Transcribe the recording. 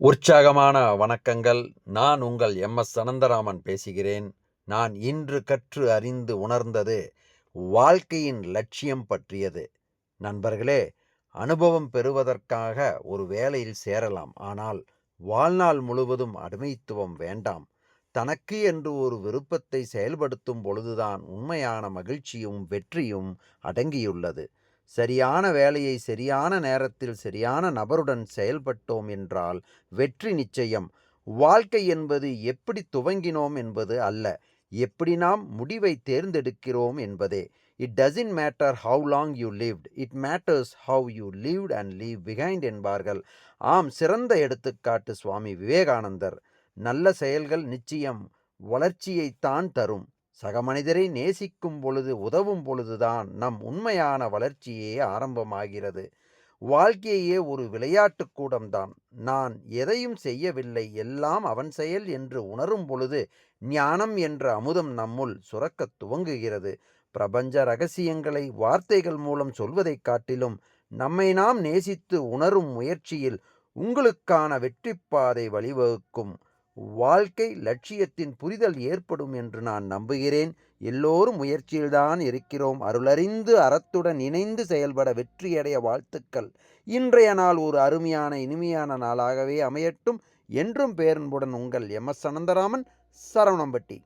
உற்சாகமான வணக்கங்கள். நான் உங்கள் எம்.எஸ். அனந்தராமன் பேசுகிறேன். நான் இன்று கற்று அறிந்து உணர்ந்தது வாழ்க்கையின் லட்சியம் பற்றியது. நண்பர்களே, அனுபவம் பெறுவதற்காக ஒரு வேலையில் சேரலாம். ஆனால் வாழ்நாள் முழுவதும் அடிமைத்துவம் வேண்டாம். தனக்கு என்று ஒரு விருப்பத்தை செயல்படுத்தும் பொழுதுதான் உண்மையான மகிழ்ச்சியும் வெற்றியும் அடங்கியுள்ளது. சரியான வேலையை சரியான நேரத்தில் சரியான நபருடன் செயல்பட்டோம் என்றால் வெற்றி நிச்சயம். வாழ்க்கை என்பது எப்படி துவங்கினோம் என்பது அல்ல, எப்படி நாம் முடிவை தேர்ந்தெடுக்கிறோம் என்பதே. It doesn't matter how long you lived, it matters how you lived and leave behind என்பார்கள். ஆம், சிறந்த எடுத்துக்காட்டு சுவாமி விவேகானந்தர். நல்ல செயல்கள் நிச்சயம் வளர்ச்சியைத்தான் தரும். சக மனிதரை நேசிக்கும் பொழுது, உதவும் பொழுதுதான் நம் உண்மையான வளர்ச்சியே ஆரம்பமாகிறது. வாழ்க்கையே ஒரு விளையாட்டு கூடம்தான். நான் எதையும் செய்யவில்லை, எல்லாம் அவன் செயல் என்று உணரும் பொழுது ஞானம் என்ற அமுதம் நம்முள் சுரக்கத் துவங்குகிறது. பிரபஞ்ச ரகசியங்களை வார்த்தைகள் மூலம் சொல்வதைக் காட்டிலும் நம்மை நாம் நேசித்து உணரும் முயற்சியில் உங்களுக்கான வெற்றிப்பாதை வழிவகுக்கும். வாழ்க்கை லட்சியத்தின் புரிதல் ஏற்படும் என்று நான் நம்புகிறேன். எல்லோரும் முயற்சியில்தான் இருக்கிறோம். அருளறிந்து அறத்துடன் இணைந்து செயல்பட வெற்றியடைய வாழ்த்துக்கள். இன்றைய நாள் ஒரு அருமையான இனிமையான நாளாகவே அமையட்டும். என்றும் பேரன்புடன் உங்கள் எம்.எஸ். அனந்தராமன், சரவணம்பட்டி.